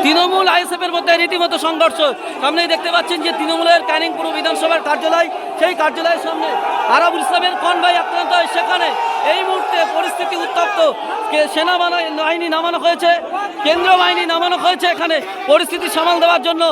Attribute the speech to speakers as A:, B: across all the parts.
A: তৃণমূল আইএসএফের মধ্যে রীতিমতো সংঘর্ষ। সামনেই দেখতে পাচ্ছেন যে তৃণমূলের ক্যানিংপুর বিধানসভার কার্যালয়, সেই কার্যালয়ের সামনে আরাবুল ইসলামের কনভয় আক্রান্ত হয়। সেখানে এই মুহূর্তে পরিস্থিতি উত্তপ্ত। সেনাবাহিনী নামানো হয়েছে, কেন্দ্রীয় বাহিনী নামানো হয়েছে এখানে পরিস্থিতি সামাল দেওয়ার জন্য।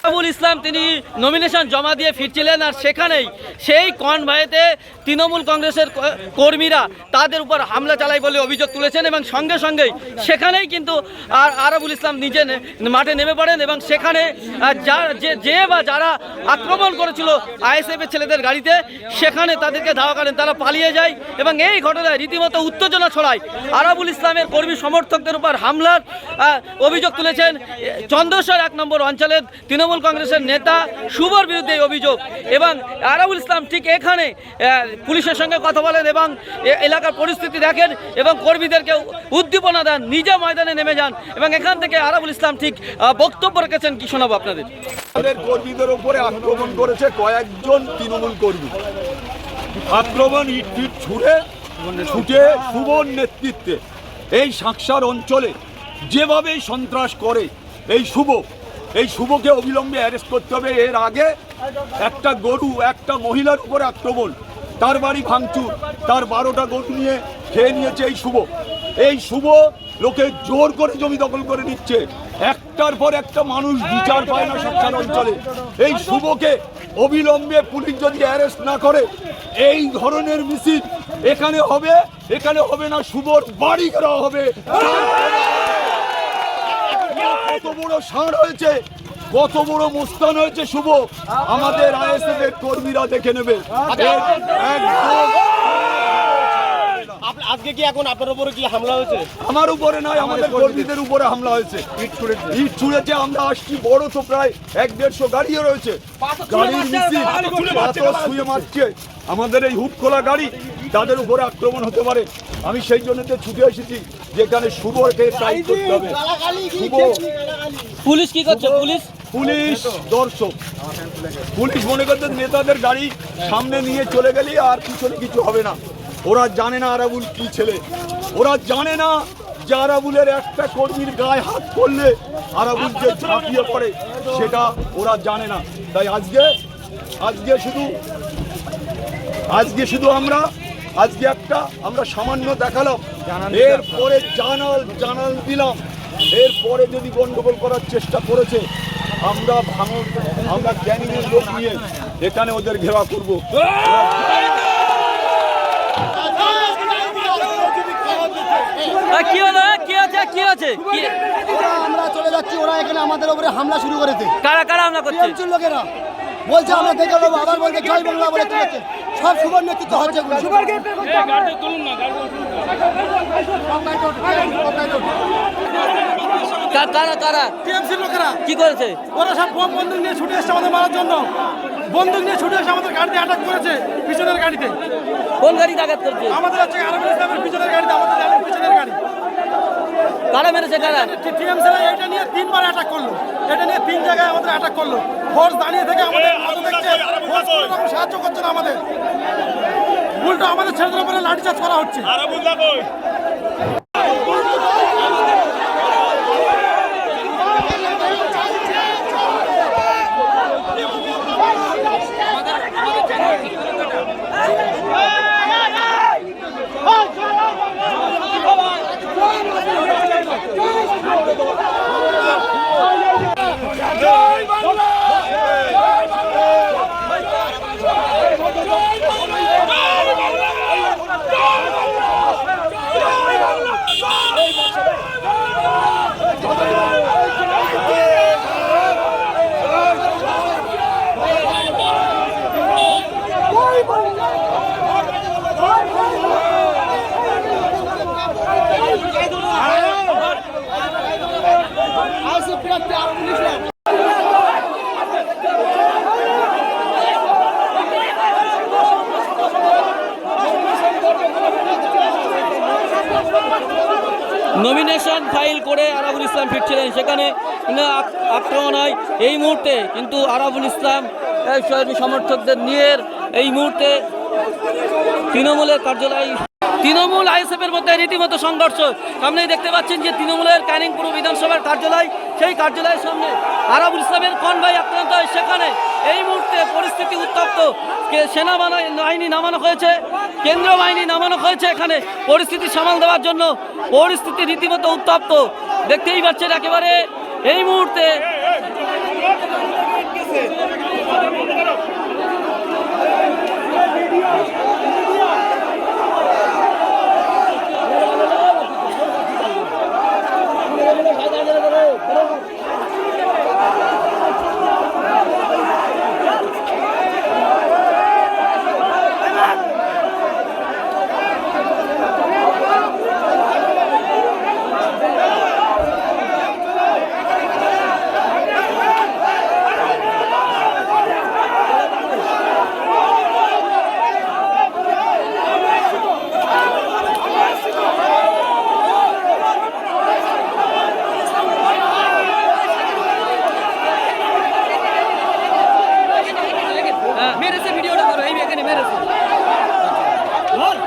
A: আরাবুল ইসলাম তিনি নমিনেশন জমা দিয়ে ফিরছিলেন, আর সেখানেই সেই কনভয়েতে তৃণমূল কংগ্রেসের কর্মীরা তাদের উপর হামলা চালায় বলে অভিযোগ তুলেছেন এবং সঙ্গে সঙ্গেই সেখানেই কিন্তু আরাবুল ইসলাম নিজে মাঠে নেমে পড়েন এবং সেখানে যারা আক্রমণ করেছিল আইএসএফের ছেলেদের গাড়িতে, সেখানে তাদেরকে ধাওয়া করেন, তারা পালিয়ে যায় এবং এই ঘটনায় রীতিমতো উত্তেজনা ছড়ায়। আরাবুল ইসলামের কর্মী সমর্থকদের উপর হামলার অভিযোগ তুলেছেন চন্দ্রসর 1 নম্বর অঞ্চলের তৃণমূল কংগ্রেসের নেতা শুভর বিরুদ্ধে অভিযোগ। এবং আরাবুল ইসলাম ঠিক এখানে পুলিশের সঙ্গে কথা বলেন এবং এলাকার পরিস্থিতি দেখেন এবং কর্মীদেরকে উদ্দীপনা দেন, নিজে ময়দানে নেমে যান এবং এখান থেকে আরাবুল ইসলাম ঠিক বক্তব্য রেখেছেন। কি শোনাবো আপনাদের?
B: আমাদের কর্মীদের উপরে আক্রমণ করেছে কয়েকজন তৃণমূল কর্মী। আক্রমণ ইট ছুটে শুভর নেতৃত্বে এই সাঁকসার অঞ্চলে যেভাবে সন্ত্রাস করে এই শুভকে অবিলম্বে অ্যারেস্ট করতে হবে। এর আগে একটা মহিলার উপরে আক্রমণ, তার বাড়ি ভাঙচুর, তার 12টা গরু নিয়ে খেয়ে নিয়েছে এই শুভ লোকে জোর করে জমি দখল করে নিচ্ছে। একটার পর একটা মানুষ বিচার পায় না সাঁকসার অঞ্চলে। এই শুভকে অবিলম্বে পুলিশ যদি অ্যারেস্ট না করে এই ধরনের মিছিল এখানে হবে না, শুভর বাড়ি করা হবে। কত বড় ষাঁড় হয়েছে, কত বড় মুস্তান হয়েছে শুভ, আমাদের আইএসএফ এর কর্মীরা দেখে নেবে।
C: আজকে কি এখন আপনার উপরে কি হামলা হয়েছে?
B: আমার উপরে নয়, আমাদের কর্মীদের উপরে হামলা হয়েছে। ইট ছুঁড়েছে। আমরা আসছি, বড় তো প্রায় 1-150 গাড়িও রয়েছে। গাড়ির মিছিল পাথর ছুঁয়ে মারছে আমাদের এই হুড খোলা গাড়ি, তাদের উপরে আক্রমণ হতে পারে। আমি সেই জন্য ছুটে এসেছি যেখানে শুভকে টাইট করতে হবে।
A: পুলিশ কি করছে?
B: পুলিশ দর্শক, পুলিশ মনে করতে নেতাদের গাড়ি সামনে নিয়ে চলে গেলে আর পিছনে কিছু হবে না। ওরা জানে না আরাবুল কি ছেলে, ওরা জানে না যে আরাবুলের একটা কর্মীর গায়ে হাত করলে আরাবুল যে ঝাঁপিয়ে পড়ে সেটা ওরা জানে না। তাই আজকে শুধু আমরা সামান্য দেখালাম, এরপরে জানাল দিলাম। এরপরে যদি গন্ডগোল করার চেষ্টা করেছে আমরা ক্যানিংয়ের লোক নিয়ে এখানে ওদের ঘেরাও করব।
D: আমরা চলে যাচ্ছি, ওরা এখানে আমাদের উপরে হামলা শুরু করেছে।
A: কারা হামলা করছে?
D: লোকেরা বলছে আমরা দেখে নেবো, আবার বলছে জয় বাংলা বলে তুলেছে। সব শুভর নেতৃত্ব হচ্ছে।
A: কি করেছে?
C: ওরা সব বন্দুক নিয়ে ছুটে এসছে আমাদের মারার জন্য। বন্দুক নিয়ে ছুটে এসে আমাদের গাড়িতে অ্যাটাক করেছে, পিছনের গাড়িতে।
A: কোন গাড়িতে আঘাত করছে?
C: আমাদের হচ্ছে আরাবুল ইসলামের পিছনের গাড়িতে, আমাদের পিছনের গাড়ি।
A: কারা মেরেছে?
C: টিএমসি এটা নিয়ে 3 বার অ্যাটাক করলো, এটা নিয়ে 3 জায়গায় আমাদের অ্যাটাক করলো। ফোর্স দাঁড়িয়ে থেকে আমাদের সাহায্য করছে না, আমাদের উল্টো আমাদের ছেলেদের উপরে লাঠিচার্জ করা হচ্ছে।
B: জয় বাংলা।
A: নমিনেশন ফাইল করে আরাবুল ইসলাম ফিরছিলেন, সেখানে আক্রমণ হয়। এই মুহূর্তে কিন্তু আরাবুল ইসলাম সমর্থকদের নিয়ে এই মুহূর্তে তৃণমূলের কার্যালয়, তৃণমূল আইএসএফের মধ্যে রীতিমতো সংঘর্ষ। সামনেই দেখতে পাচ্ছেন যে তৃণমূলের ক্যানিংপুর বিধানসভার কার্যালয়, সেই কার্যালয়ের সামনে আরাবুল ইসলামের কনভয় আক্রান্ত হয়। সেখানে এই মুহূর্তে পরিস্থিতি উত্তপ্ত, সেনাবাহিনী নামানো হয়েছে, কেন্দ্রীয় বাহিনী নামানো হয়েছে এখানে পরিস্থিতি সামাল দেওয়ার জন্য। পরিস্থিতি রীতিমতো উত্তপ্ত, দেখতেই পাচ্ছেন একেবারে এই মুহূর্তে। মেরেছে, ভিডিওটা করো, এই এখানে মেরেছে।